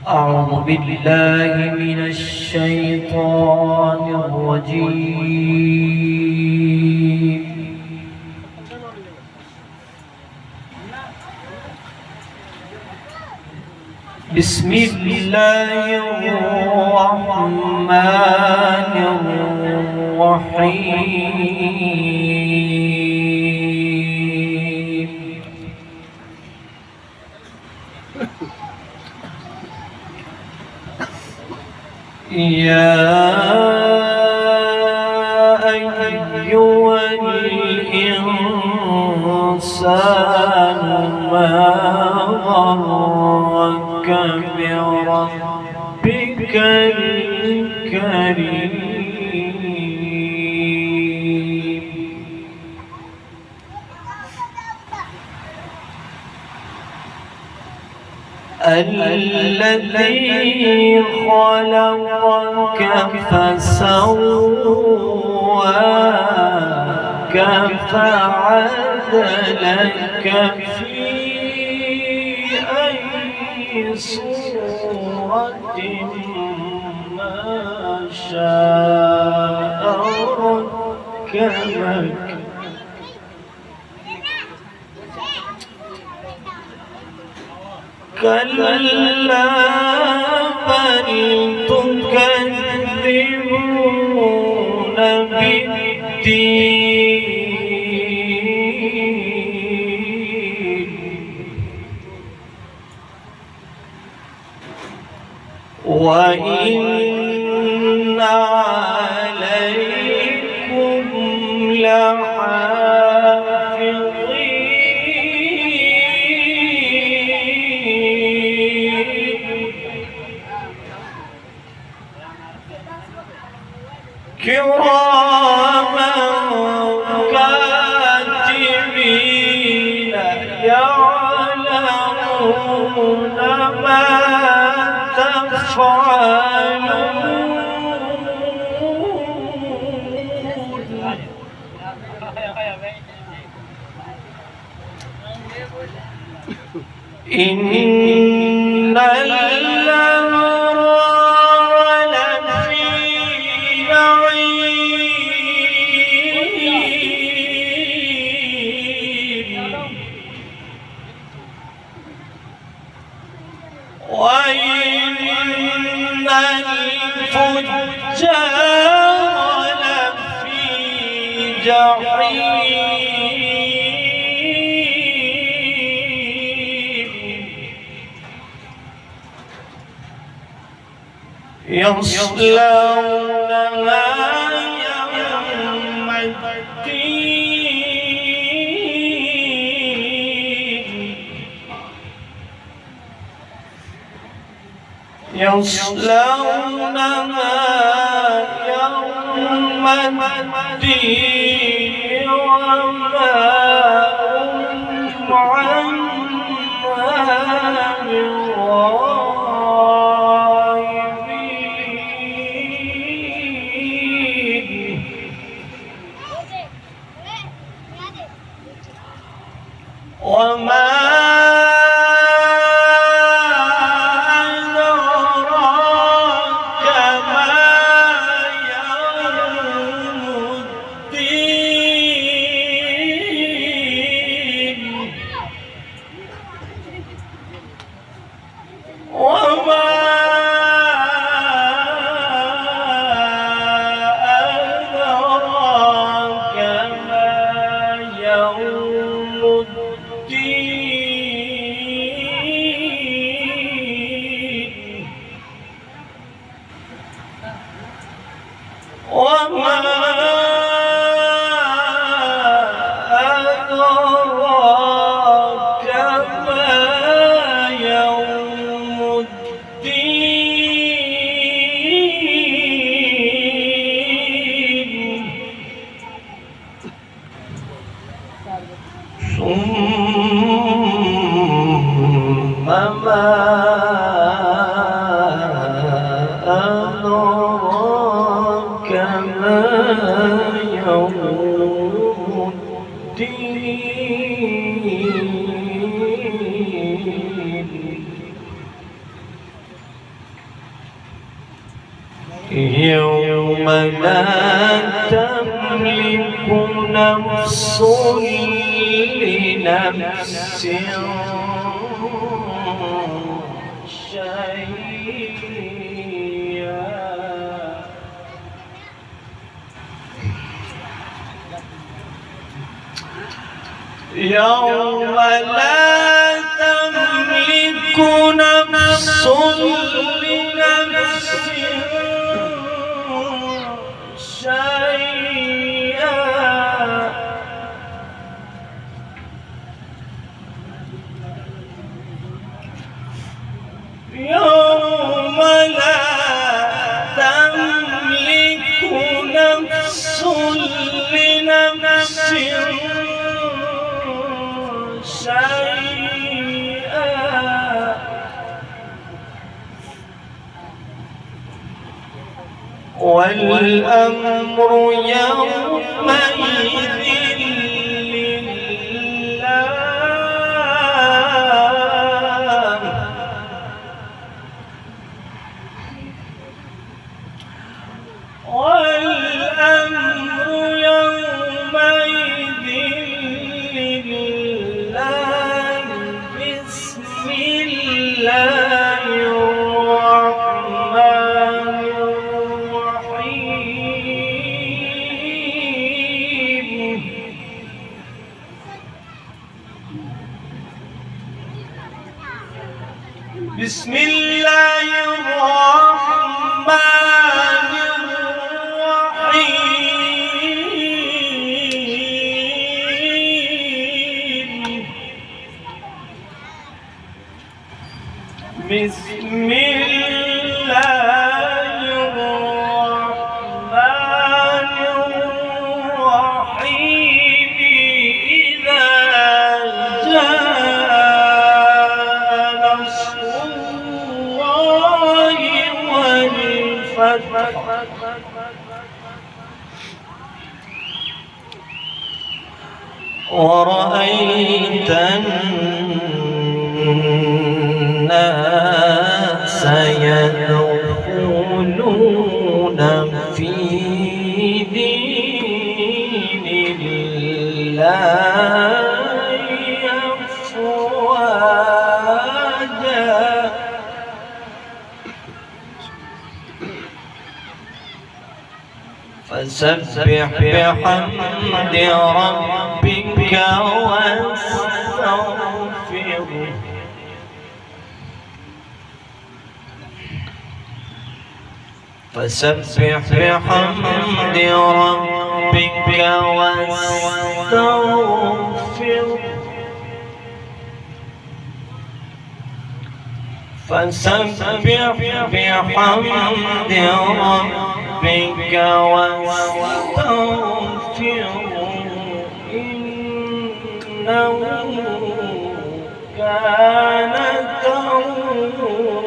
أعوذ بالله من الشيطان الرجيم. بسم الله الرحمن الرحيم. يا أيها الإنسان ما غرك بربك الكريم الذي خلقك فسواك فعدلك في أي صورة ما شاء ركبك. كلا بل تكذبون بالدين وإن عليكم كراما كاتبين يعلمون ما تفعلون. إن الأبرار لفي نعيم وإن الفجار لفي جحيم يصلونها يوم الدين يصلونها يوم الدين وما هم عنها بغائبين. وما ثم ما أدراك ما يوم الدين يوم لا تملك نفس لنفس شيئا يوم لا تملك نفس لنفس شيئا يوم لا تملك نفس لنفس شيئا والأمر يومئذ لله والأمر يومئذ لله بسم الله الرحمن الرحيم بسم الله الرحمن الرحيم بسم الله الرحمن الرحيم إذا جاء نصر الله والفتح ورأيت الناس يدخلون في دين الله أفواجا فسبح بحمد ربك واستغفره فسبح بحمد ربك واستغفره فسبح بحمد ربك واستغفره إنه كان توابا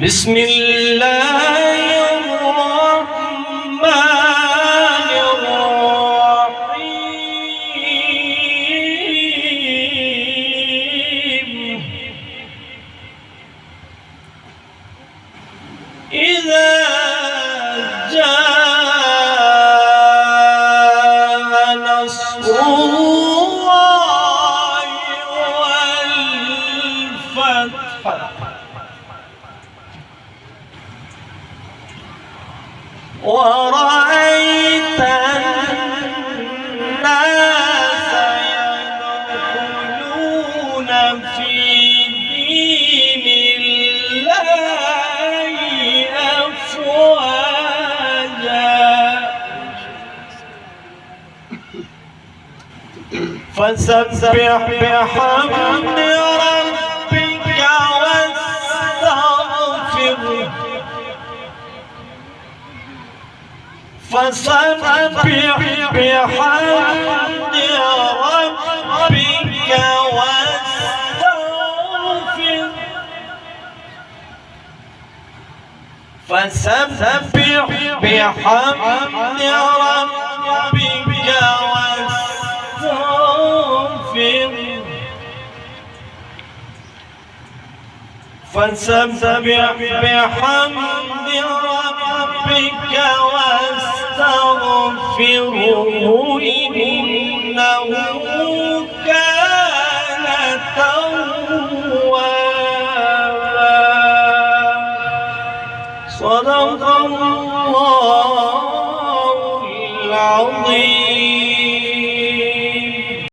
بسم الله الرحمن الرحيم إذا جاء نصر الله والفتح ورأيت الناس يدخلون في دين الله أفواجا فسبح بحمد ربك واستغفره فسبح بحمد ربك واستغفره فسبح بحمد ربك واستغفره فسبح بحمد ربك واستغفره إنه كان توابا. صدق الله.